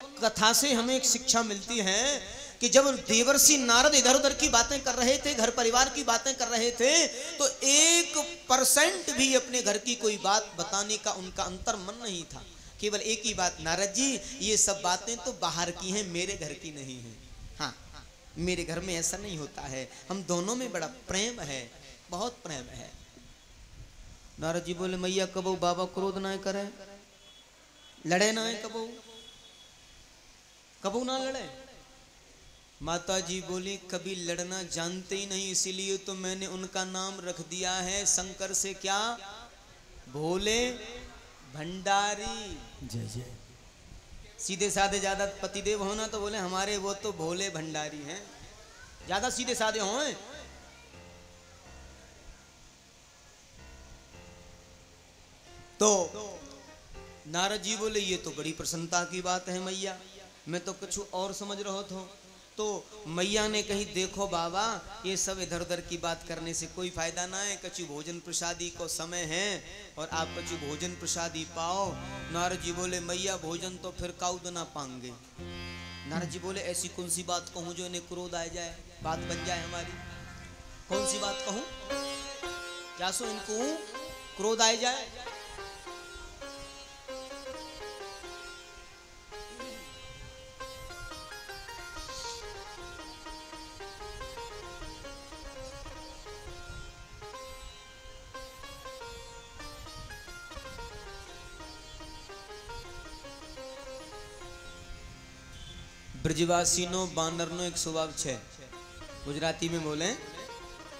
कथा से हमें एक शिक्षा मिलती है कि जब देवर्षि नारद इधर उधर की बातें कर रहे थे, घर परिवार की बातें कर रहे थे, तो 1% भी अपने घर की कोई बात बताने का उनका अंतर मन नहीं था। केवल एक ही बात, नारद जी ये सब बातें तो बाहर की हैं, मेरे घर की नहीं है। हाँ, मेरे घर में ऐसा नहीं होता है, हम दोनों में बड़ा प्रेम है, बहुत प्रेम है। नारद जी बोले मैया कबो बाबा क्रोध ना करे, लड़े ना है कबो, कबू ना लड़े। माता जी बोली कभी लड़ना जानते ही नहीं, इसीलिए तो मैंने उनका नाम रख दिया है शंकर से क्या, भोले भंडारी। जय जय। सीधे साधे ज्यादा पतिदेव हो ना तो बोले हमारे वो तो भोले भंडारी हैं, ज्यादा सीधे साधे हो। तो नारद जी बोले ये तो बड़ी प्रसन्नता की बात है मैया, मैं तो कुछ और समझ रहा था। तो मैया ने कही देखो बाबा ये सब इधर उधर की बात करने से कोई फायदा ना है, कछु भोजन प्रसादी को समय है और आप कछु भोजन प्रसादी पाओ। नारद जी बोले मैया भोजन तो फिर काउद ना पाएंगे। नारद जी बोले ऐसी कौन सी बात कहूं जो इन्हें क्रोध आ जाए, बात बन जाए हमारी, कौन सी बात कहूं, क्या सो इनको क्रोध आ जाए। ब्रजवासीनो बानरनो एक स्वभाव छे, गुजराती में बोले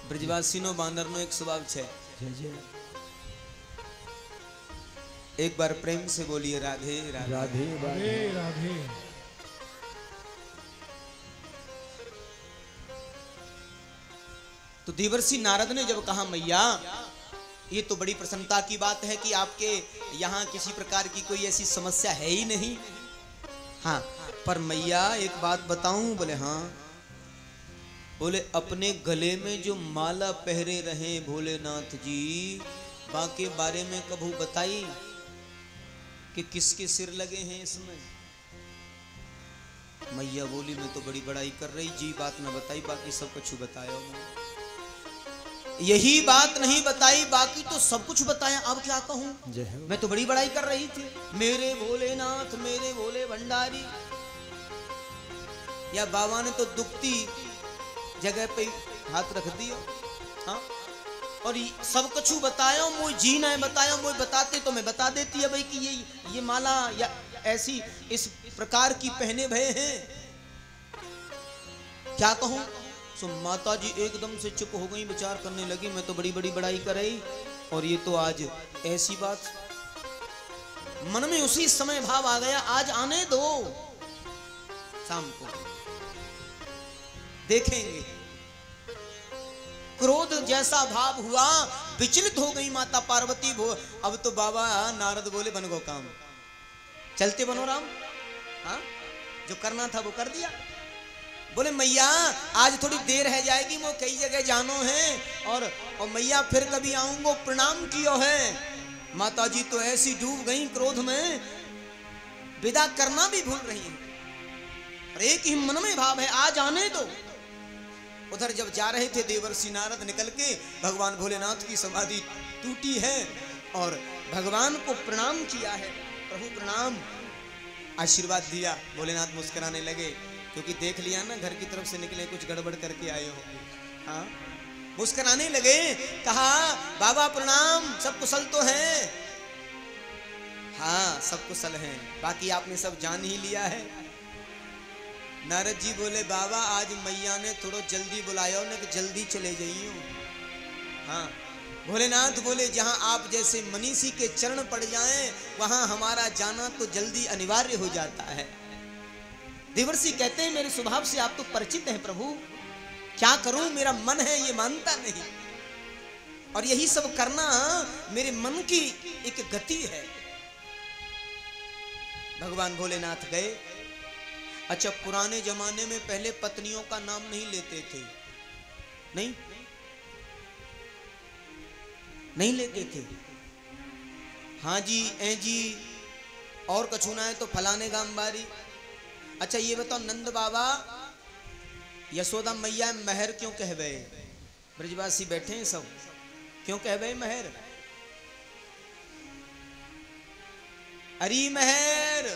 ब्रजवासीनो बानरनो एक स्वभाव छे। जय जय। एक बार प्रेम से बोलिए राधे राधे राधे राधे राधे। तो देवर्षि नारद ने जब कहा मैया ये तो बड़ी प्रसन्नता की बात है कि आपके यहाँ किसी प्रकार की कोई ऐसी समस्या है ही नहीं। हाँ पर मैया एक बात बताऊं, बोले हाँ। बोले अपने गले में जो माला पहरे रहे भोलेनाथ जी, बाके बारे में कभू बताई कि किसके सिर लगे हैं इसमें। मैया बोली मैं तो बड़ी बड़ाई कर रही जी, बात न बताई, बाकी सब कुछ बताया। यही बात नहीं बताई, बाकी तो सब कुछ बताया, अब क्या कहूं। मैं तो बड़ी बड़ाई कर रही थी, मेरे भोलेनाथ मेरे भोले भंडारी। या बाबा ने तो दुखती जगह पे हाथ रख दिया। हाँ और सब कुछ बताया, मुझे जी नहीं बताया, मुझे बताते तो मैं बता देती है भाई कि ये माला या ऐसी इस प्रकार की पहने भये हैं, क्या कहूं। सो माता जी एकदम से चुप हो गई, विचार करने लगी, मैं तो बड़ी बड़ी बड़ाई कर रही और ये तो आज ऐसी बात। मन में उसी समय भाव आ गया, आज आने दो, शाम को देखेंगे। क्रोध जैसा भाव हुआ, विचलित हो गई माता पार्वती। अब तो बाबा नारद बोले बन गो काम, चलते बनो राम। हाँ जो करना था वो कर दिया। बोले मैया आज थोड़ी देर रह जाएगी, वो कई जगह जानो है और मैया फिर कभी आऊंगो, प्रणाम कियो है। माता जी तो ऐसी डूब गई क्रोध में, विदा करना भी भूल रही है। एक ही मन में भाव है, आज आने दो। उधर जब जा रहे थे देवर्षि नारद निकल के, भगवान भोलेनाथ की समाधि टूटी है और भगवान को प्रणाम किया है। प्रभु प्रणाम, आशीर्वाद दिया। भोलेनाथ मुस्कुराने लगे क्योंकि देख लिया ना घर की तरफ से निकले कुछ गड़बड़ करके आए हो। हाँ मुस्कुराने लगे, कहा बाबा प्रणाम, सब कुशल तो है। हाँ सब कुशल हैं, बाकी आपने सब जान ही लिया है। नारद जी बोले बाबा आज मैया ने थोड़ा जल्दी बुलाया ना कि जल्दी चले जाइयो। हाँ भोलेनाथ बोले जहां आप जैसे मनीषी के चरण पड़ जाएं वहां हमारा जाना तो जल्दी अनिवार्य हो जाता है। देवर्षि कहते हैं मेरे स्वभाव से आप तो परिचित हैं प्रभु, क्या करूं मेरा मन है ये मानता नहीं, और यही सब करना मेरे मन की एक गति है। भगवान भोलेनाथ गए। अच्छा पुराने जमाने में पहले पत्नियों का नाम नहीं लेते थे, नहीं लेते थे। हाँ जी ए जी और कछु ना है तो फलाने गांव बारी, अच्छा ये बताओ नंद बाबा यशोदा मैया महर क्यों कहवे? ब्रजवासी बैठे हैं सब, क्यों कहवे महर? अरी महर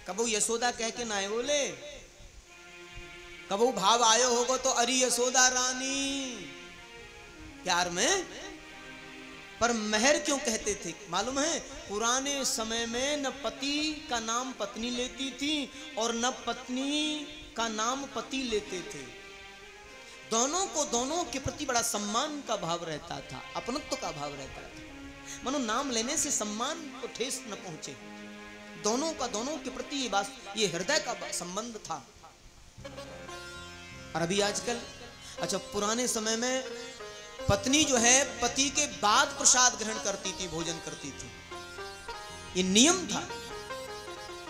कबू यशोदा कह के ना बोले, कबू भाव आयो होगा तो अरी यशोदा रानी प्यार में, पर महर क्यों कहते थे मालूम है? पुराने समय में न पति का नाम पत्नी लेती थी और न पत्नी का नाम पति लेते थे। दोनों के प्रति बड़ा सम्मान का भाव रहता था, अपनत्व का भाव रहता था। मानो नाम लेने से सम्मान को ठेस न पहुंचे। दोनों के प्रति ये बात, ये हृदय का संबंध था। और अभी आजकल, अच्छा पुराने समय में पत्नी जो है पति के बाद प्रसाद ग्रहण करती थी, भोजन करती थी, ये नियम था।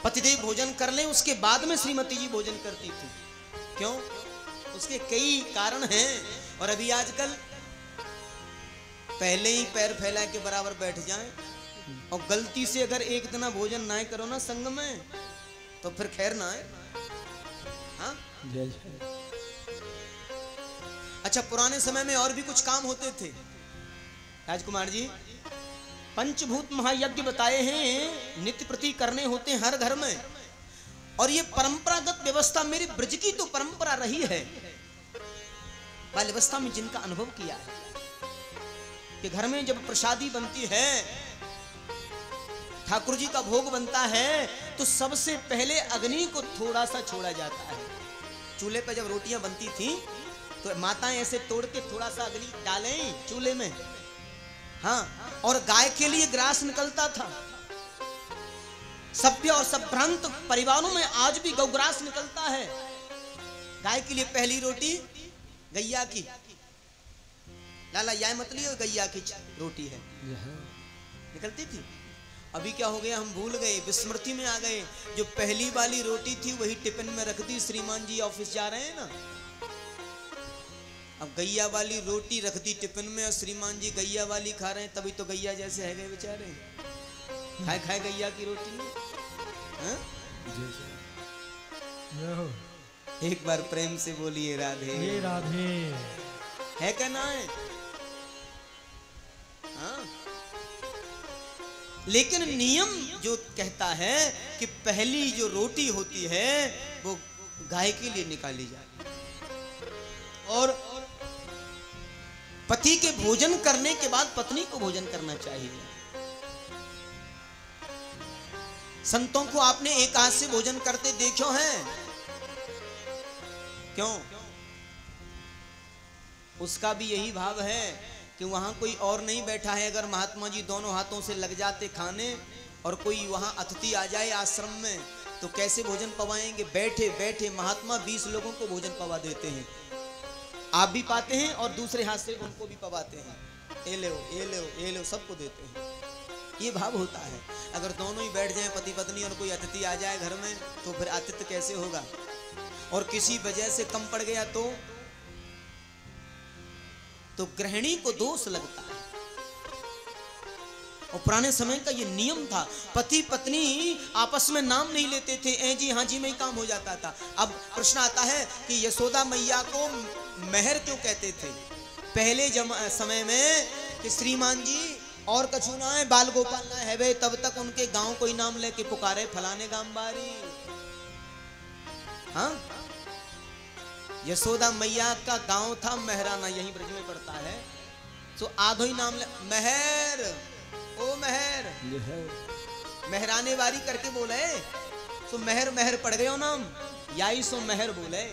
पतिदेव भोजन कर ले उसके बाद में श्रीमती जी भोजन करती थी। क्यों? उसके कई कारण हैं। और अभी आजकल पहले ही पैर फैला के बराबर बैठ जाएं, और गलती से अगर एक दिन भोजन ना करो ना संग में तो फिर खैर ना है। हाँ? अच्छा पुराने समय में और भी कुछ काम होते थे राजकुमार जी। पंचभूत महायज्ञ बताए हैं, नित्य प्रति करने होते हैं हर घर में। और ये परंपरागत व्यवस्था मेरी ब्रज की तो परंपरा रही है, बाल व्यवस्था में जिनका अनुभव किया है कि घर में जब प्रसादी बनती है, ठाकुर जी का भोग बनता है, तो सबसे पहले अग्नि को थोड़ा सा छोड़ा जाता है। चूल्हे पर जब रोटियां बनती थी तो माताएं ऐसे तोड़ के थोड़ा सा अग्नि डालें चूल्हे में। हाँ, और गाय के लिए ग्रास निकलता था। सभ्य और संभ्रांत परिवारों में आज भी गौग्रास निकलता है। गाय के लिए पहली रोटी गैया की, लाला या मत लियो, गैया की रोटी है, निकलती थी। अभी क्या हो गया, हम भूल गए, विस्मृति में आ गए। जो पहली वाली रोटी थी वही टिफिन में रख दी, श्रीमान जी ऑफिस जा रहे हैं ना, अब गैया वाली रोटी रख दी टिफिन में और श्रीमान जी गैया वाली खा रहे हैं। तभी तो गैया जैसे है गए बेचारे, खाए गैया की रोटी में। एक बार प्रेम से बोलिए राधे राधे। है क्या ना है? हाँ? लेकिन नियम जो कहता है कि पहली जो रोटी होती है वो गाय के लिए निकाली जाए, और पति के भोजन करने के बाद पत्नी को भोजन करना चाहिए। संतों को आपने एक हाथ से भोजन करते देखो हैं? क्यों? उसका भी यही भाव है कि वहां कोई और नहीं बैठा है। अगर महात्मा जी दोनों हाथों से लग जाते खाने और कोई वहां अतिथि आ जाए आश्रम में तो कैसे भोजन पवाएंगे? बैठे बैठे महात्मा 20 लोगों को भोजन पवा देते हैं। आप भी पाते हैं और दूसरे हाथ से उनको भी पवाते हैं। ये ले ये ले सबको देते हैं। ये भाव होता है। अगर दोनों ही बैठ जाएं पति पत्नी और कोई अतिथि आ जाए घर में तो फिर आतिथ्य कैसे होगा? और किसी वजह से कम पड़ गया तो गृहिणी को दोष लगता है। और पुराने समय का ये नियम था, पति पत्नी आपस में नाम नहीं लेते थे, ए जी हाँ जी में ही काम हो जाता था। अब प्रश्न आता है कि यशोदा मैया को महर क्यों कहते थे पहले समय में? कि श्रीमान जी और कछु ना है, बाल गोपाल ना है वे, तब तक उनके गांव कोई नाम लेके पुकारे, फलाने गांव बारी। हाँ, यशोदा मैया का गांव था महराना, यहीं ब्रज में पड़ता है। तो आधो ही नाम ले, महर, ओ महर, महराने वारी करके बोले तो महर महर पड़ गए नाम, याई सो महर बोले।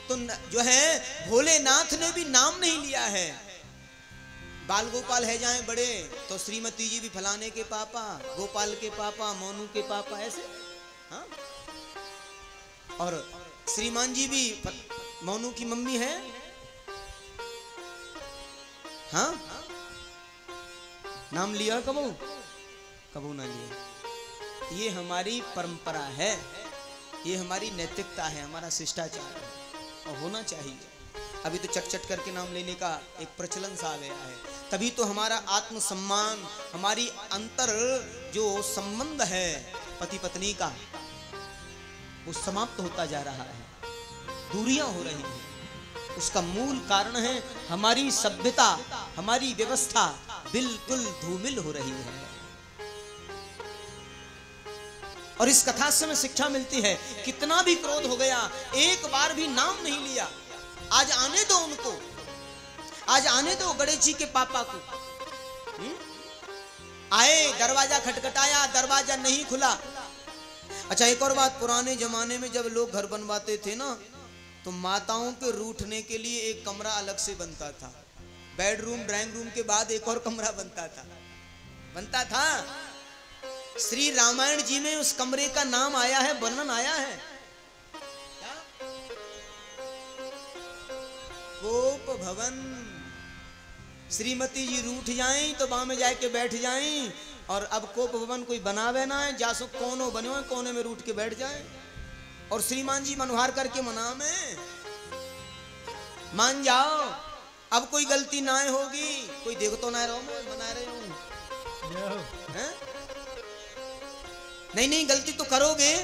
तो जो है भोलेनाथ ने भी नाम नहीं लिया है। बाल गोपाल है जाए बड़े तो श्रीमती जी भी फलाने के पापा, गोपाल के पापा, मोनू के पापा, ऐसे। हाँ, और श्रीमान जी भी मोनू की मम्मी है। हाँ, नाम लिया कबू ना लिया। ये हमारी परंपरा है, ये हमारी नैतिकता है, हमारा शिष्टाचार है और होना चाहिए। अभी तो चट चट करके नाम लेने का एक प्रचलन सा आ गया है। तभी तो हमारा आत्मसम्मान, हमारी अंतर जो संबंध है पति पत्नी का वो समाप्त होता जा रहा है, दूरियां हो रही हैं। उसका मूल कारण है हमारी सभ्यता, हमारी व्यवस्था बिल्कुल धूमिल हो रही है। और इस कथा से हमें शिक्षा मिलती है, कितना भी क्रोध हो गया, एक बार भी नाम नहीं लिया। आज आने दो उनको, आज आने दो गणेश जी के पापा को। आए, दरवाजा खटखटाया, दरवाजा नहीं खुला। अच्छा, एक और बात, पुराने जमाने में जब लोग घर बनवाते थे ना, तो माताओं के रूठने के लिए एक कमरा अलग से बनता था। बेडरूम, ड्राइंग रूम के बाद एक और कमरा बनता था। श्री रामायण जी में उस कमरे का नाम आया है, वर्णन आया है, कोप भवन। श्रीमती जी रूठ जाएं तो वहां में जाके बैठ जाएं, और अब कोप भवन कोई बनावे ना है, जासो कोनो बने हो, कोने में रूठ के बैठ जाए, और श्रीमान जी मनोहार करके मना में मान जाओ, अब कोई गलती ना होगी, कोई देखो तो ना रहो, मैं बना रही हूं, नहीं गलती तो करोगे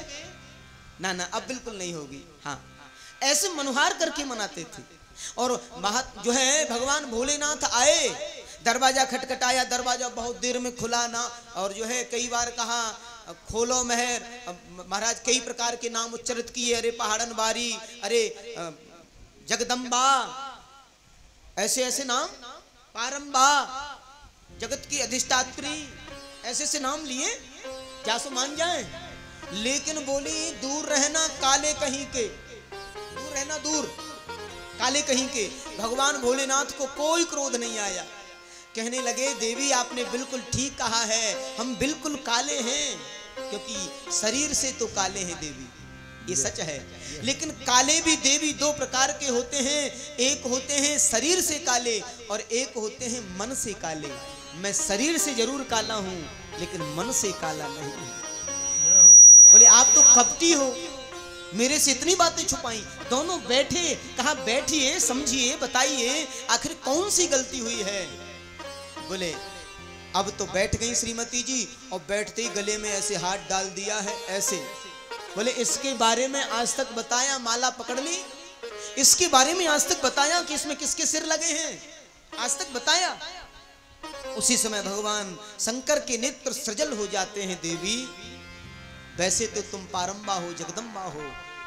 ना, अब बिल्कुल नहीं होगी। हाँ, ऐसे मनोहार करके मनाते थे। और जो है भगवान भोलेनाथ आए, दरवाजा खटखटाया, दरवाजा बहुत देर में खुला ना, और जो है कई बार कहा खोलो महर, महाराज कई प्रकार के नाम उच्चारित किए, अरे पहाड़न बारी, अरे जगदम्बा, ऐसे ऐसे नाम, पारंबा, जगत की अधिष्ठात्री, ऐसे ऐसे नाम लिए, जासो मान जाए। लेकिन बोली दूर रहना काले कहीं के, दूर रहना, दूर काले कहीं के। भगवान भोलेनाथ को कोई क्रोध नहीं आया। कहने लगे, देवी आपने बिल्कुल ठीक कहा है, हम बिल्कुल काले हैं, क्योंकि शरीर से तो काले हैं देवी, ये सच है। लेकिन काले भी देवी दो प्रकार के होते हैं, एक होते हैं शरीर से काले और एक होते हैं मन से काले। मैं शरीर से जरूर काला हूं, लेकिन मन से काला नहीं हूं। बोले आप तो कपटी हो, मेरे से इतनी बातें छुपाई। दोनों बैठे, कहा बैठिए, समझिए, बताइए आखिर कौन सी गलती हुई है। बोले अब तो बैठ गई श्रीमती जी, और बैठते ही गले में ऐसे हाथ डाल दिया है, ऐसे। बोले इसके बारे में आज तक बताया, माला पकड़ ली, इसके बारे में आज तक बताया कि इसमें किसके सिर लगे हैं, आज तक बताया। उसी समय भगवान शंकर के नेत्र सजल हो जाते हैं, देवी वैसे तो तुम पारंबा हो, जगदम्बा हो,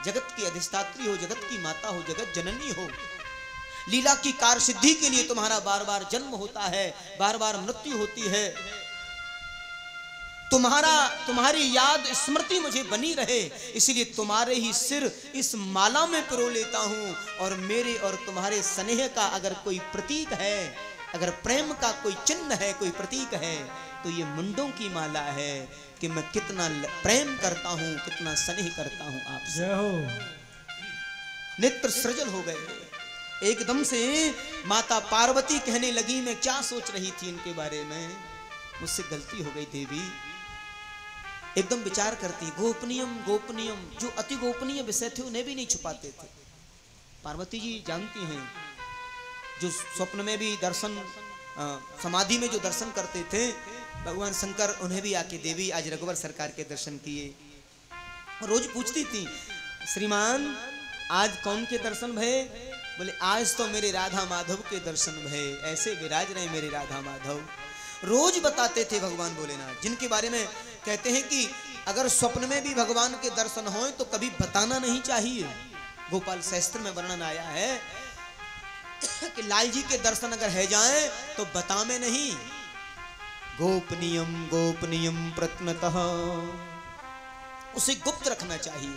जगत की अधिष्ठात्री हो, जगत की माता हो, जगत जननी हो। लीला की कार्य सिद्धि के लिए तुम्हारा बार बार जन्म होता है, बार बार मृत्यु होती है। तुम्हारी याद स्मृति मुझे बनी रहे, इसलिए तुम्हारे ही सिर इस माला में पिरो लेता हूं। और मेरे और तुम्हारे स्नेह का अगर कोई प्रतीक है, अगर प्रेम का कोई चिन्ह है, कोई प्रतीक है, तो ये मुंडों की माला है कि मैं कितना प्रेम करता हूं, कितना स्नेह करता हूं आपसे। नेत्र सृजल हो गए। एकदम से माता पार्वती कहने लगी, मैं क्या सोच रही थी इनके बारे में, मुझसे गलती हो गई देवी। एकदम विचार करती, गोपनीयम गोपनीयम, जो अति गोपनीय विषय थे उन्हें भी नहीं छुपाते थे। पार्वती जी जानती हैं, जो स्वप्न में भी दर्शन, समाधि में जो दर्शन करते थे भगवान शंकर, उन्हें भी आके देवी आज रघुवर सरकार के दर्शन किए। रोज पूछती थी, श्रीमान आज कौन के दर्शन भये? बोले आज तो मेरे राधा माधव के दर्शन भये, ऐसे विराज रहे मेरे राधा माधव। रोज बताते थे भगवान भोलेनाथ, जिनके बारे में कहते हैं कि अगर स्वप्न में भी भगवान के दर्शन हों तो कभी बताना नहीं चाहिए। गोपाल शास्त्र में वर्णन आया है कि लाल जी के दर्शन अगर है जाए तो बतावे नहीं, गोपनीयम गोपनीयम प्रत्नतः, उसे गुप्त रखना चाहिए,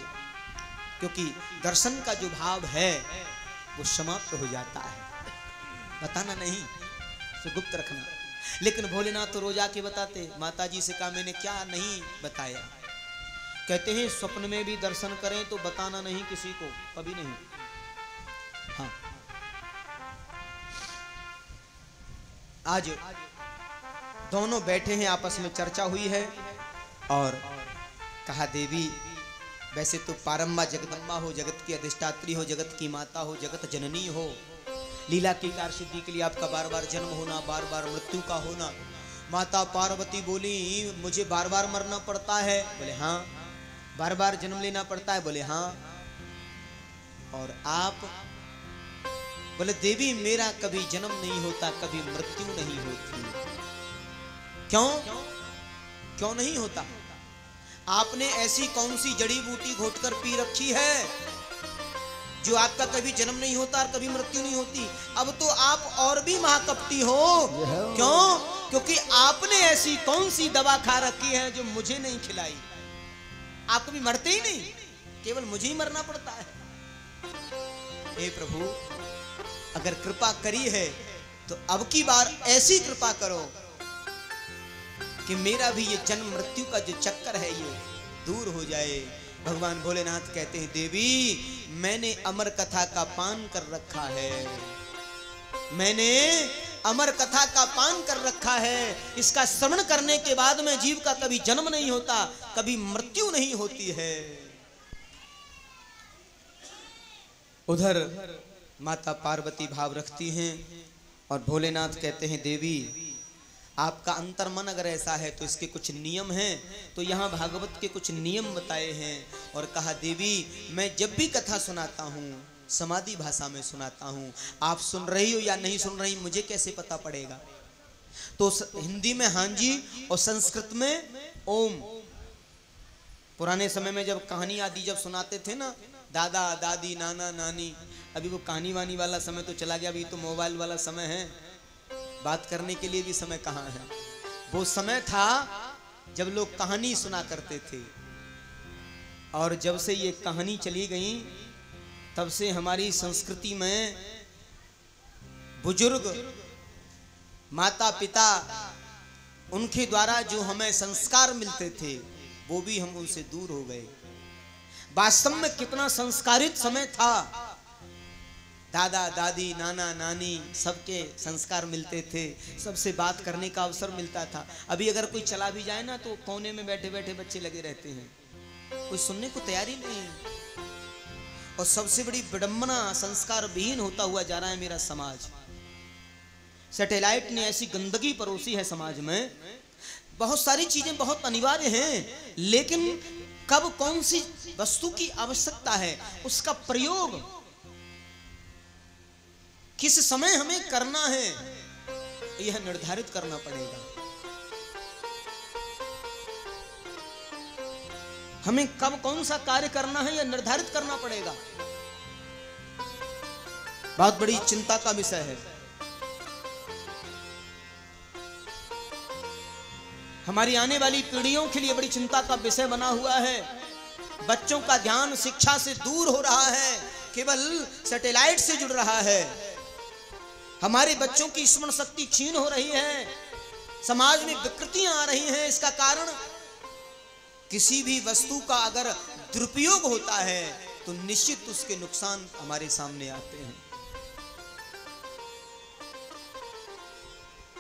क्योंकि दर्शन का जो भाव है वो समाप्त हो जाता है। बताना नहीं, उसे गुप्त रखना। लेकिन भोलेनाथ तो रोज आके बताते। माता जी से कहा मैंने क्या नहीं बताया, कहते हैं स्वप्न में भी दर्शन करें तो बताना नहीं किसी को, कभी नहीं। हाँ, आज दोनों बैठे हैं, आपस में चर्चा हुई है और कहा देवी वैसे तो पारंबा जगदम्बा हो, जगत की अधिष्ठात्री हो, जगत की माता हो, जगत जननी हो। लीला की कार्य सिद्धि के लिए आपका बार बार जन्म होना, बार बार मृत्यु का होना, माता पार्वती बोली मुझे बार बार मरना पड़ता है? बोले हाँ। बार बार जन्म लेना पड़ता है? बोले हाँ। और आप? बोले देवी मेरा कभी जन्म नहीं होता, कभी मृत्यु नहीं होती। क्यों? क्यों नहीं होता? आपने ऐसी कौन सी जड़ी बूटी घोटकर पी रखी है जो आपका कभी जन्म नहीं होता और कभी मृत्यु नहीं होती? अब तो आप और भी महाकपटी हो। क्यों? क्योंकि आपने ऐसी कौन सी दवा खा रखी है जो मुझे नहीं खिलाई। आप कभी मरते ही नहीं, केवल मुझे ही मरना पड़ता है। हे प्रभु, अगर कृपा करी है तो अब की बार ऐसी कृपा करो कि मेरा भी ये जन्म मृत्यु का जो चक्कर है ये दूर हो जाए। भगवान भोलेनाथ कहते हैं देवी मैंने अमर कथा का पान कर रखा है, मैंने अमर कथा का पान कर रखा है। इसका श्रवण करने के बाद में जीव का कभी जन्म नहीं होता, कभी मृत्यु नहीं होती है। उधर माता पार्वती भाव रखती हैं और भोलेनाथ कहते हैं देवी आपका अंतर्मन अगर ऐसा है तो इसके कुछ नियम हैं। तो यहाँ भागवत के कुछ नियम बताए हैं और कहा देवी मैं जब भी कथा सुनाता हूँ समाधि भाषा में सुनाता हूँ, आप सुन रही हो या नहीं सुन रही मुझे कैसे पता पड़ेगा? तो हिंदी में हाँ जी और संस्कृत में ओम। पुराने समय में जब कहानी आदि जब सुनाते थे ना, दादा दादी नाना नानी, अभी वो कहानी वानी वाला समय तो चला गया, अभी तो मोबाइल वाला समय है, बात करने के लिए भी समय कहाँ है। वो समय था जब लोग कहानी सुना करते थे और जब से ये कहानी चली गई तब से हमारी संस्कृति में बुजुर्ग माता पिता उनके द्वारा जो हमें संस्कार मिलते थे वो भी हम उनसे दूर हो गए। वास्तव में कितना संस्कारित समय था, दादा दादी नाना नानी सबके संस्कार मिलते थे, सबसे बात करने का अवसर मिलता था। अभी अगर कोई चला भी जाए ना तो कोने में बैठे बैठे बच्चे लगे रहते हैं, कोई सुनने को तैयारी नहीं। और सबसे बड़ी विडंबना संस्कार विहीन होता हुआ जा रहा है मेरा समाज। सैटेलाइट ने ऐसी गंदगी परोसी है समाज में, बहुत सारी चीजें बहुत अनिवार्य हैं, लेकिन कब कौन सी वस्तु की आवश्यकता है उसका प्रयोग किस समय हमें करना है यह निर्धारित करना पड़ेगा। हमें कब कौन सा कार्य करना है यह निर्धारित करना पड़ेगा। बहुत बड़ी चिंता का विषय है। हमारी आने वाली पीढ़ियों के लिए बड़ी चिंता का विषय बना हुआ है। बच्चों का ध्यान शिक्षा से दूर हो रहा है, केवल सैटेलाइट से जुड़ रहा है। हमारे बच्चों की स्मरण शक्ति क्षीण हो रही है, समाज में विकृतियां आ रही हैं। इसका कारण किसी भी वस्तु का अगर दुरुपयोग होता है तो निश्चित उसके नुकसान हमारे सामने आते हैं।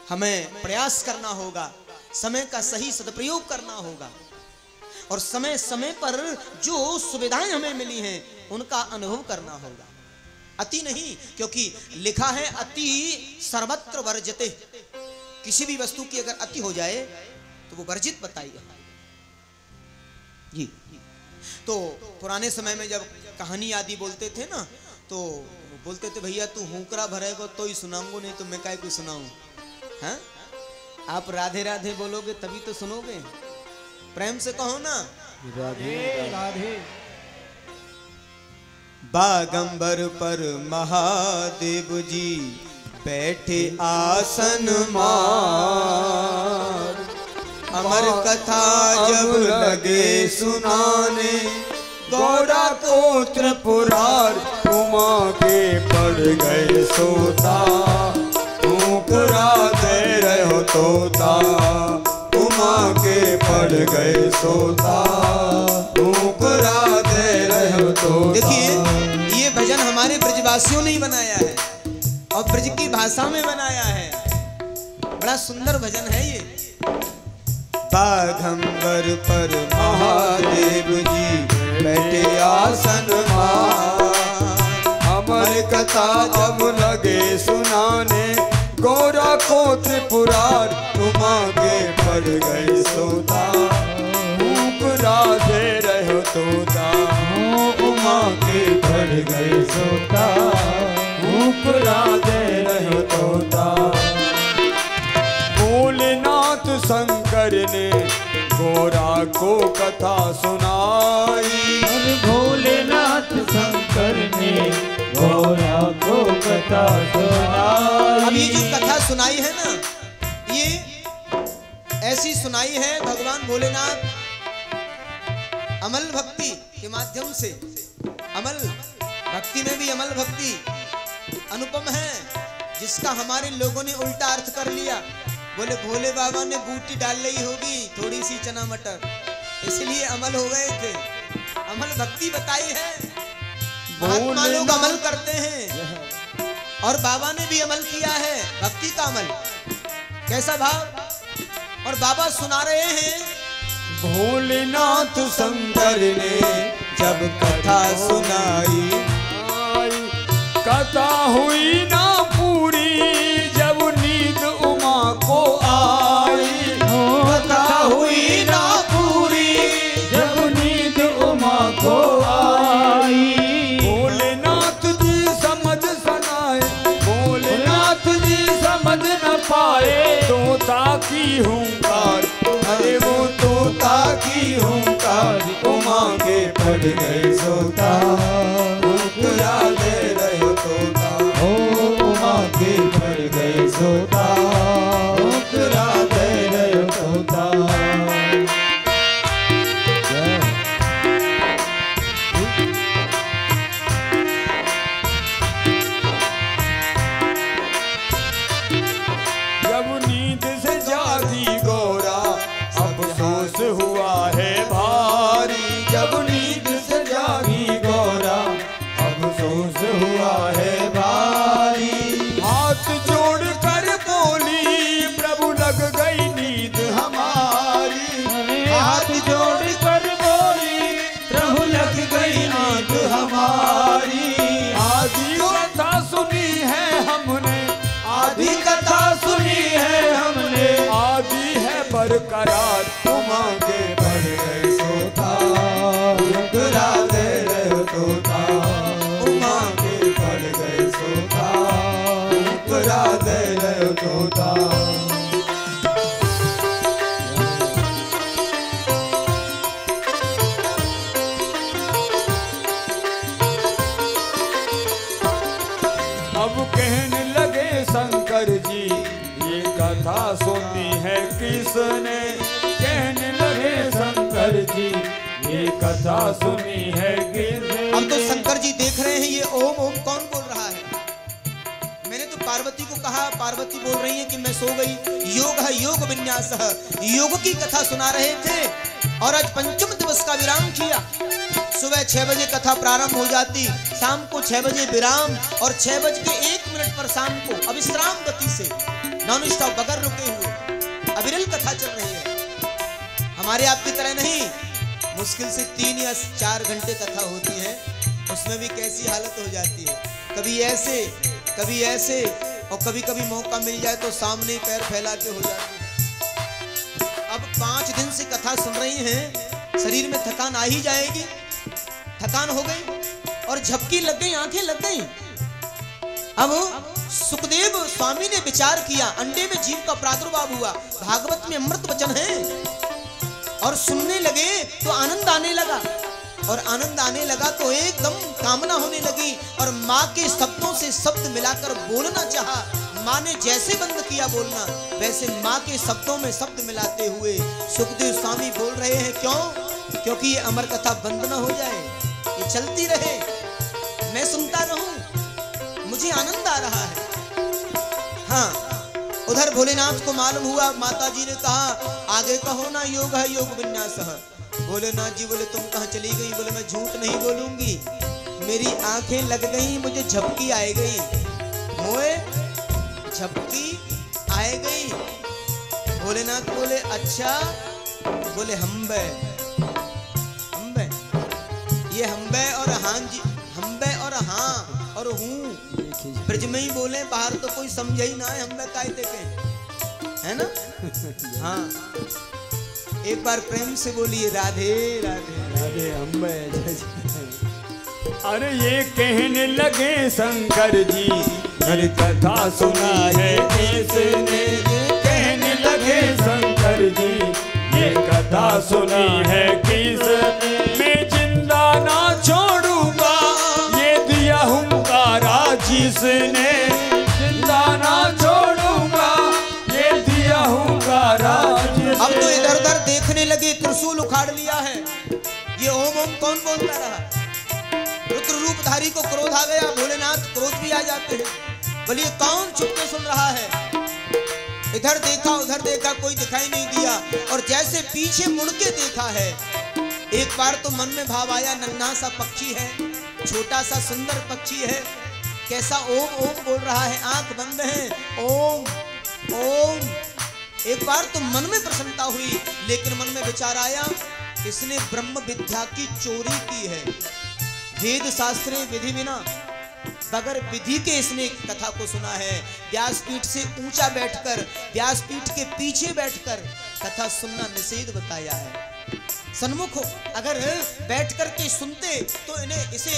हमें प्रयास करना होगा, समय का सही सदुपयोग करना होगा और समय समय पर जो सुविधाएं हमें मिली हैं उनका अनुभव करना होगा, अति नहीं। क्योंकि लिखा है अति सर्वत्र वर्जते। किसी भी वस्तु की अगर अति हो जाए तो वो वर्जित बताइए जी। तो पुराने समय में जब कहानी आदि बोलते थे ना तो बोलते थे भैया तू हुंकरा भरेगा तो ही सुनाऊंगा, नहीं तो मैं काय को सुनाऊं। हाँ, आप राधे राधे बोलोगे तभी तो सुनोगे, प्रेम से कहो ना राधे राधे। बागंबर पर महादेव जी बैठे आसन मार, अमर कथा जब लगे सुनाने, गौड़ा को त्रिपुरार उमा के पड़ गए सोता, ठुकरा दे रहो तोता, उमा के पड़ गए सोता, ठुकरा दे रहो तोता। देखिए ये भजन हमारे ब्रजवासियों ने ही बनाया है और ब्रज की भाषा में बनाया है, बड़ा सुंदर भजन है ये। बाघंबर पर महादेव जी बैठे आसन मार, अमर कथा जब लगे सुनाने, गौरा को त्रिपुरार उमा के पड़ गए सोता, भूख राधे रहो तोता, उमा के पड़ गए सोता, भूख राधे रहो तोता। भोलेनाथ शंकर ने गौरा को कथा सुनाई, भोलेनाथ शंकर ने गौरा को कथा सुनाई। अब ये जो कथा सुनाई है ना, ये ऐसी सुनाई है भगवान भोलेनाथ अमल भक्ति के माध्यम से। अमल भक्ति में भी अमल भक्ति अनुपम है, जिसका हमारे लोगों ने उल्टा अर्थ कर लिया। बोले भोले बाबा ने बूटी डाल ली होगी थोड़ी सी चना मटर, इसलिए अमल हो गए थे। अमल भक्ति बताई है, महात्मा लोग अमल करते हैं और बाबा ने भी अमल किया है, भक्ति का अमल। कैसा भाव? और बाबा सुना रहे हैं, भोलेनाथ शंकर ने जब कथा सुनाई, कथा हुई ना पूरी जब नींद उमा को आई, कथा हुई ना पूरी जब नींद उमा को आई। भोलेनाथ जी समझ सनाए, भोलेनाथ जी समझ न पाए, तोता की हुंकार, अरे वो तोता की हुंकार, उमा के पड़ गए सोता, भूखरा दे रहे तोता, उमा के पड़ गए सोता, भूखरा दे रहे तोता। जब नींद से जागी गौरा अफसोस हुआ है भारी, जब नींद से जागी गौरा अफसोस हुआ है भारी। हाथ जोड़ कर बोली प्रभु लग गई नींद हमारी, हाथ जोड़ कर बोली प्रभु लग गई नींद हमारी। आदि कथा सुनी है हमने, आदि कथा सुनी है हमने, आदि है बरकरार, उमा के पड़ गए सोता, भूखरा दे रहे तोता, उमा के पड़ गए सोता, भूखरा दे रहे तोता। अब कहने लगे शंकर जी, ये कथा सुनी है किसने, कहने लगे शंकर जी, ये कथा सुनी है किसने। अब तो शंकर जी देख रहे हैं ये ओम ओम कौन बोल रहा है। मैंने तो पार्वती को कहा, पार्वती बोल रही है कि मैं सो गई। योग है योग विन्यास, योग की कथा सुना रहे थे और आज पंचम दिवस का विराम किया। सुबह 6 बजे कथा प्रारंभ हो जाती, शाम को 6 बजे विराम और 6:01 पर शाम को अविश्राम गति से नॉन स्टॉप बगैर रुके हुए अविरल कथा चल रही है। हमारे आपकी तरह नहीं, मुश्किल से 3 या 4 घंटे कथा होती है, उसमें भी कैसी हालत हो जाती है, कभी ऐसे और कभी कभी मौका मिल जाए तो सामने पैर फैला के हो जाती है। अब 5 दिन से कथा सुन रही हैं, शरीर में थकान आ ही जाएगी। थकान हो गई और झपकी लग गई, आंखें लग गई। अब सुखदेव स्वामी ने विचार किया, अंडे में जीव का प्रादुर्भाव हुआ, भागवत में अमृत वचन है, और सुनने लगे तो आनंद आने लगा, और आनंद आने लगा तो एकदम कामना होने लगी, और माँ के शब्दों से शब्द मिलाकर बोलना चाहा। माँ ने जैसे बंद किया बोलना, वैसे माँ के शब्दों में शब्द मिलाते हुए सुखदेव स्वामी बोल रहे हैं। क्यों? क्योंकि ये अमर कथा बंद न हो जाए, ये चलती रहे, मैं सुनता रहूं, मुझे आनंद आ रहा है। हाँ, उधर भोलेनाथ को मालूम हुआ, माता जी ने कहा आगे कहो ना, योग है योग विन्यास। भोलेनाथ जी बोले तुम कहाँ चली गई? बोले मैं झूठ नहीं बोलूंगी, मेरी आंखें लग गई, मुझे झपकी आए गई, मोए झपकी आए गई। भोलेनाथ बोले अच्छा? बोले हम्बे हम्बे, ये हम्बे और हाँ जी, हम्बे और हाँ और हूँ ब्रज में ही बोले, बाहर तो कोई समझे ही ना है, हम काय देखे, है ना? हाँ, एक बार प्रेम से बोलिए राधे राधे राधे अम्बे। अरे ये कहने लगे शंकर जी, हर कथा सुना है किसने? कहने लगे शंकर जी, ये कथा सुनी है किसने? मैं जिंदा ना छोड़ूंगा ये दिया हुंकारा जिसने, जिंदा ना छोड़ूंगा ये दिया हुंकारा जिसने। अब तो इधर उधर देखने लगे, त्रिशूल उखाड़ लिया है। ये ओम ओम कौन बोलता रहा? रुद्र रूपधारी को क्रोध आ गया, भोलेनाथ क्रोध भी आ जाते हैं। बोलिए कौन चुपके सुन रहा है? इधर देखा उधर देखा, कोई दिखाई नहीं दिया, और जैसे पीछे मुड़ के देखा है, एक बार तो मन में भाव आया, नन्हा सा पक्षी है, छोटा सा सुंदर पक्षी है, कैसा ओम ओम बोल रहा है, आंख बंद है, ओम ओम। एक बार तो मन में प्रसन्नता हुई, लेकिन मन में विचार आया, इसने ब्रह्म विद्या की चोरी की है। वेद शास्त्रे विधि बिना, बगैर विधि के इसने कथा को सुना है। व्यासपीठ से ऊंचा बैठकर, व्यासपीठ के पीछे बैठकर कथा सुनना निषेध बताया है। सन्मुख अगर बैठ कर के सुनते तो इन्हें इसे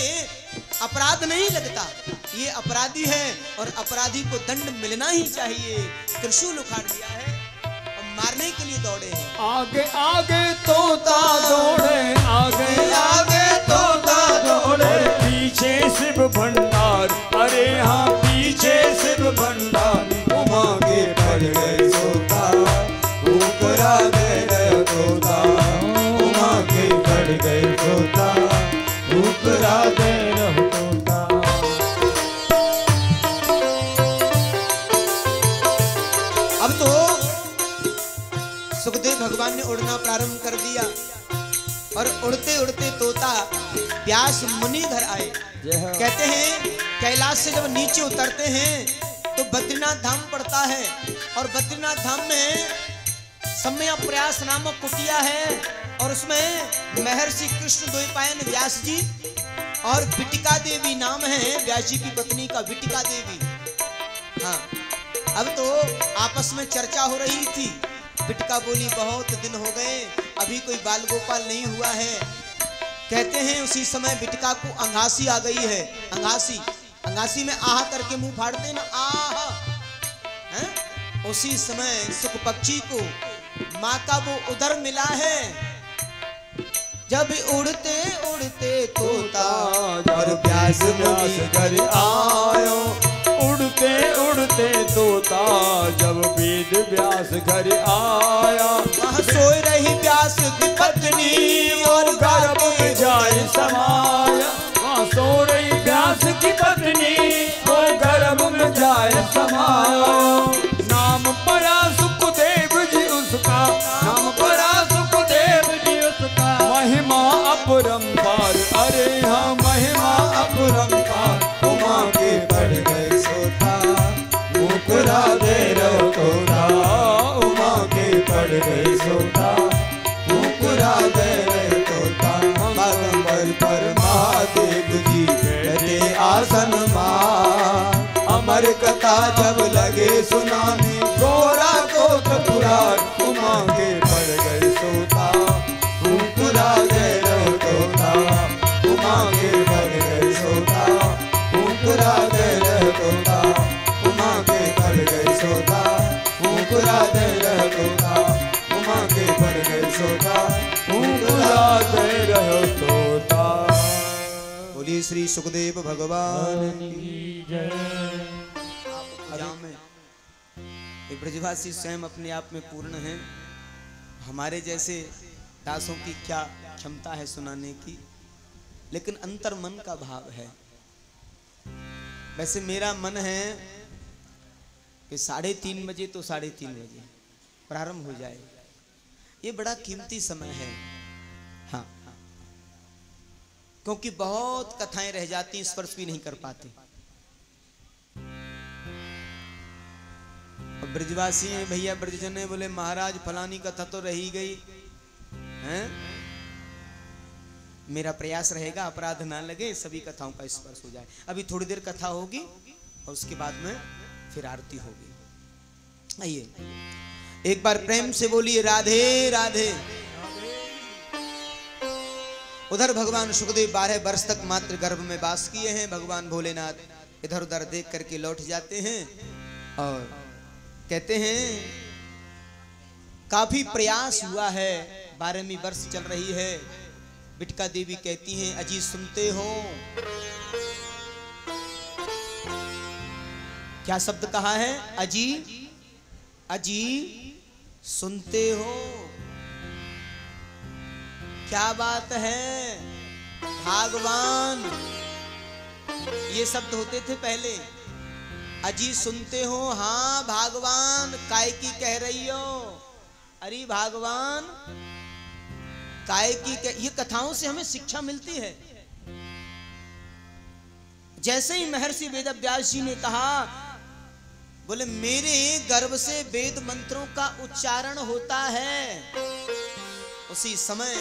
अपराध नहीं लगता। ये अपराधी है और अपराधी को दंड मिलना ही चाहिए। त्रिशूल उखाड़ लिया है और मारने के लिए दौड़े हैं। आगे आगे तोता दौड़े, आगे आगे तोता दौड़े, पीछे शिव भंडार, अरे हाँ पीछे शिव भंडार। उमा के पड़ गए सोता, ऊपरा दे रहे तोता, उमा के पड़ गए सोता, ऊपरा दे रहे तोता। अब तो सुखदेव भगवान ने उड़ना प्रारंभ कर दिया और उड़ते उड़ते तोता व्यास मुनि घर आए। कहते हैं कैलाश से जब नीचे उतरते हैं तो बद्रीनाथ धाम पड़ता है, और बद्रीनाथ धाम में समय प्रयास नामक कुटिया है, और उसमें महर्षि कृष्ण द्वैपायन व्यास जी और विटिका देवी नाम है व्यास जी की पत्नी का, विटिका देवी। हाँ, अब तो आपस में चर्चा हो रही थी। विटिका बोली बहुत दिन हो गए, अभी कोई बाल गोपाल नहीं हुआ है। कहते हैं उसी समय विटिका को अंगासी आ गई है। अंगासी, अंगासी में आह करके मुंह फाड़ते ना, आह हैं? उसी समय सुख पक्षी को माँ का वो उदर मिला है। जब उड़ते उड़ते तोता और प्यास घर आयो, उड़ते उड़ते तोता जब वेद व्यास घर आया। वहाँ सोए रही व्यास की पत्नी और गर्भ में जाए समाया, वहाँ सो रही व्यास की पत्नी और गर्भ में जाए समाया। नाम पड़ा सुखदेव जी उसका, नाम पड़ा सुखदेव जी उसका। महिमा अपरंपार, अरे हाँ महिमा अपरंपार। उमा के पड़ गए सोता, मुकरा दे रहो तोता, उमा के पड़ गए सोता, मुकरा दे रहे तोता। बागंबर पर महादेव जी बैठे आसन मां, अमर कथा जब लगे सुनाने, गोरा कोट पुराण। उमा के पड़ गए सोता, मुकरा दे रहो तोता, उमा के पड़ गए सोता, मुकरा दे रहे तोता, उमा के पड़ गए सोता, मुकरा दे रहे तोता, उमा के पड़ गए सोता, मुकरा दे रहे तोता। बोलिए श्री सुखदेव भगवान की जय। ये ब्रजवासी स्वयं अपने आप में पूर्ण हैं। हमारे जैसे दासों की क्या क्षमता है सुनाने की, लेकिन अंतर मन का भाव है। वैसे मेरा मन है कि 3:30 बजे तो 3:30 बजे प्रारंभ हो जाए। ये बड़ा कीमती समय है। हाँ, क्योंकि बहुत कथाएं रह जाती, स्पर्श भी नहीं कर पाते। ब्रजवासी हैं भैया, ब्रजजन ने बोले महाराज फलानी कथा तो रही गई हैं, मेरा प्रयास रहेगा अपराध ना लगे, सभी कथाओं का स्पर्श हो जाए। अभी थोड़ी देर कथा होगी, और उसके बाद में फिर आरती होगी। आइए एक बार प्रेम से बोलिए राधे राधे। उधर भगवान सुखदेव 12 वर्ष तक मात्र गर्भ में वास किए हैं। भगवान भोलेनाथ इधर उधर देख करके लौट जाते हैं और कहते हैं काफी प्रयास हुआ है, 12वीं वर्ष चल रही है। बिटका देवी कहती हैं अजी सुनते हो, क्या शब्द कहा है? अजी अजी सुनते हो, क्या बात है भगवान। ये शब्द होते थे पहले, अजी सुनते हो। हाँ भगवान, काय की कह रही हो? अरे भगवान काय की ये कथाओं से हमें शिक्षा मिलती है। जैसे ही महर्षि वेदव्यास जी ने कहा, बोले मेरे गर्भ से वेद मंत्रों का उच्चारण होता है, उसी समय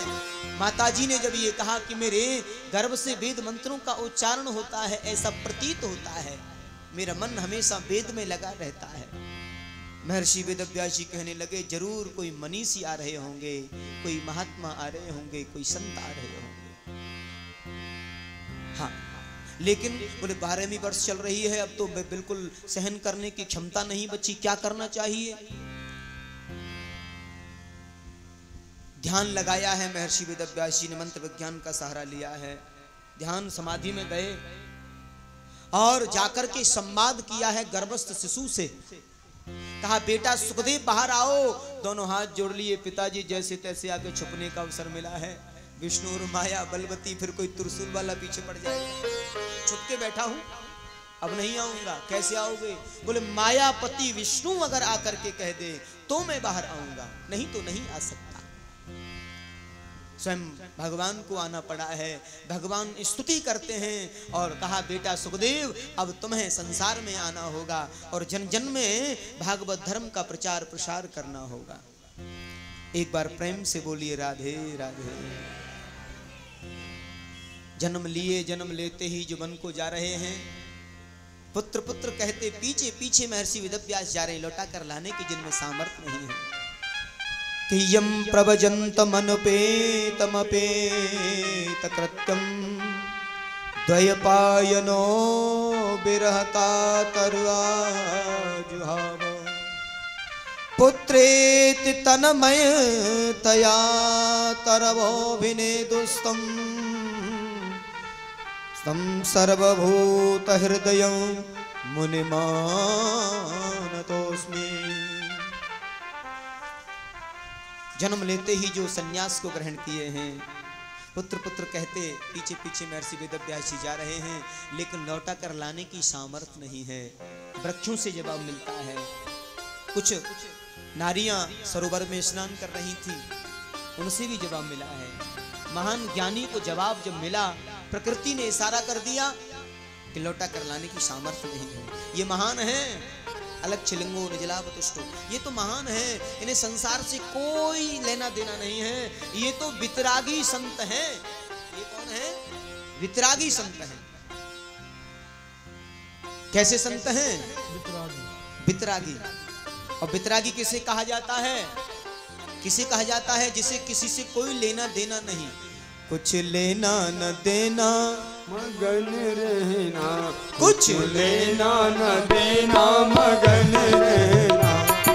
माताजी ने जब ये कहा कि मेरे गर्भ से वेद मंत्रों का उच्चारण होता है, ऐसा प्रतीत होता है, मेरा मन हमेशा वेद में लगा रहता है। महर्षि वेदव्यास जी कहने लगे जरूर कोई मनीषी आ रहे होंगे, कोई महात्मा आ रहे होंगे, कोई संत आ रहे होंगे। हाँ, लेकिन बोले 12वीं वर्ष चल रही है, अब तो बिल्कुल सहन करने की क्षमता नहीं बची, क्या करना चाहिए? ध्यान लगाया है महर्षि वेदव्यास जी ने, मंत्र विज्ञान का सहारा लिया है। ध्यान समाधि में गए और जाकर के संवाद किया है गर्भस्थ शिशु से। कहा बेटा सुखदेव बाहर आओ। दोनों हाथ जोड़ लिए, पिताजी जैसे तैसे आके छुपने का अवसर मिला है। विष्णु और माया बलवती, फिर कोई त्रिशूल वाला पीछे पड़ जाएगा। छुप के बैठा हूं, अब नहीं आऊंगा। कैसे आओगे? बोले मायापति विष्णु अगर आकर के कह दे तो मैं बाहर आऊंगा, नहीं तो नहीं आ सकता। स्वयं भगवान को आना पड़ा है। भगवान स्तुति करते हैं और कहा बेटा सुखदेव अब तुम्हें संसार में आना होगा और जन जन में भागवत धर्म का प्रचार प्रसार करना होगा। एक बार प्रेम से बोलिए राधे राधे। जन्म लिए, जन्म लेते ही जो वन को जा रहे हैं, पुत्र पुत्र कहते पीछे पीछे महर्षि वेदव्यास जा रहे हैं, लौटा कर लाने की जिनमें सामर्थ्य नहीं है। कि यम प्रवजन्तमनुपेतमपेत कृत्यं द्वयपायनो विरह कातर्वा जुहाव पुत्रेति तन्मय तया तरवोभिनेदुस्तं तं सर्वभूत हृदयं मुनिमानतोऽस्मि। जन्म लेते ही जो सन्यास को ग्रहण किए हैं, पुत्र पुत्र कहते पीछे पीछे महर्षि वेदव्यास जी जा रहे हैं, लेकिन लौटा कर लाने की सामर्थ्य नहीं है। वृक्षों से जवाब मिलता है। कुछ नारियां सरोवर में स्नान कर रही थी, उनसे भी जवाब मिला है। महान ज्ञानी को जवाब जब मिला, प्रकृति ने इशारा कर दिया कि लौटा कर लाने की सामर्थ्य नहीं है। ये महान है, अलग छिलिंगो निजलावतुष्टो, ये तो महान है, इन्हें संसार से कोई लेना देना नहीं है। ये तो वितरागी संत हैं। ये कौन है? वितरागी संत हैं। कैसे संत हैं? वितरागी। और वितरागी किसे कहा जाता है? किसे कहा जाता है? जिसे किसी से कोई लेना देना नहीं, कुछ लेना न देना, मगन रहना, कुछ लेना न देना, मगन रहना,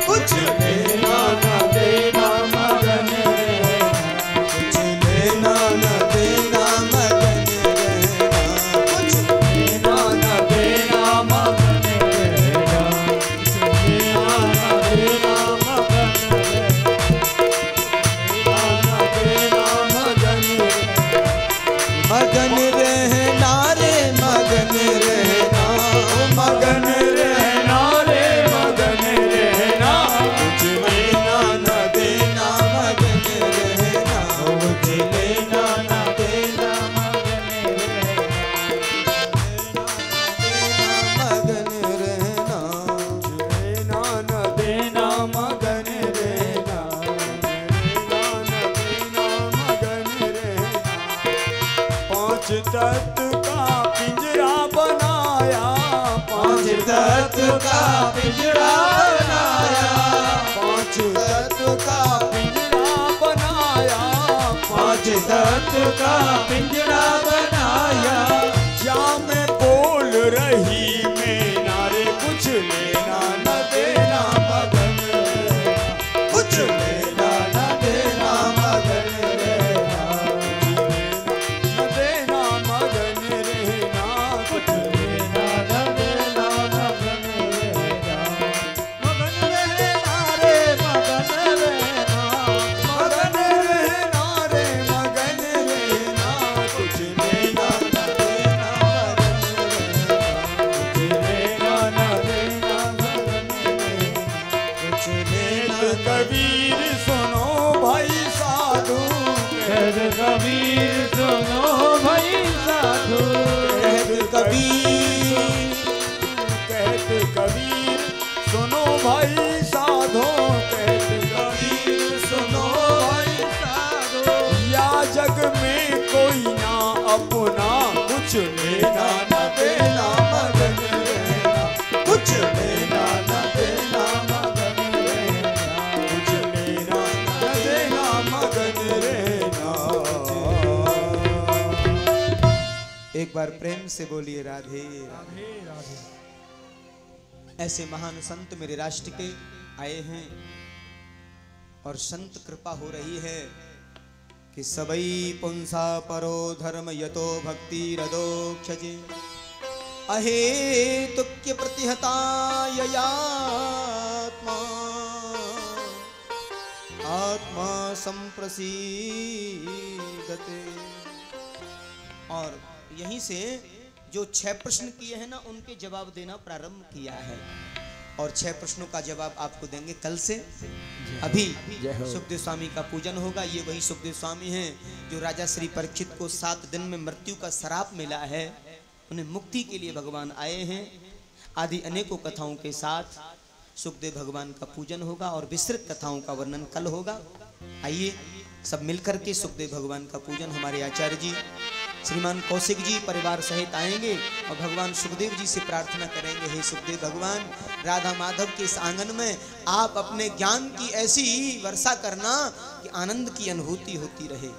कुछ लेना न देना, मगन रहना, कुछ लेना न देना, मगन रहना, कुछ लेना न देना, मगन रहना, लेना न देना, मगन रहना, मगन रहना रे, मगन रहना, कुछ लेना न देना, मगन रहना, कुछ लेना न देना, मगन रहना, लेना न देना, मगन रहना, लेना न देना, मगन रहना। पांच तत्व का पिंजरा बनाया, पांच तत्व का पिंजरा बनाया, पांच तत्व का पिंजरा बनाया, पांच तत्व का पिंजरा बनाया। क्या मैं बोल रही मैं नारे कुछ लेना न देना मगन रहना, कुछ लेना न देना मगन रहना, न देना मगन रहना, कुछ लेना न देना मगन रहना, मगन रहना रे मगन रहना, मगन रहना रे मगन रहना, कुछ लेना न देना कबीर सुनो भाई साधु, कहत कबीर सुनो भाई साधु, कहत कबीर, कहत कबीर सुनो भाई साधो, कहत कबीर सुनो भाई साधो। या जग में कोई ना अपना, कुछ लेना न देना मगन रहना, कुछ लेना न देना मगन रहना, कुछ लेना न देना मगन रहना। एक बार प्रेम से बोलिए राधे राधे। ऐसे महान संत मेरे राष्ट्र के आए हैं और संत कृपा हो रही है कि सबई पुंसा परो धर्म यतो भक्ति रदोक्षजे अहेतुक्य प्रतिहताययात्मा आत्मा संप्रसीदते। और यहीं से जो 6 प्रश्न किए हैं ना, उनके जवाब देना प्रारंभ किया है और 6 प्रश्नों का जवाब आपको देंगे कल से। अभी सुखदेव स्वामी का पूजन होगा। ये वही सुखदेव स्वामी हैं जो राजा श्री परीक्षित को 7 दिन में मृत्यु का श्राप मिला है, उन्हें मुक्ति के लिए भगवान आए हैं। आदि अनेकों कथाओं के साथ सुखदेव भगवान का पूजन होगा और विस्तृत कथाओं का वर्णन कल होगा। आइए सब मिलकर के सुखदेव भगवान का पूजन हमारे आचार्य जी श्रीमान कौशिक जी परिवार सहित आएंगे और भगवान सुखदेव जी से प्रार्थना करेंगे, हे सुखदेव भगवान, राधा माधव के इस आंगन में आप अपने ज्ञान की ऐसी वर्षा करना कि आनंद की अनुभूति होती रहे।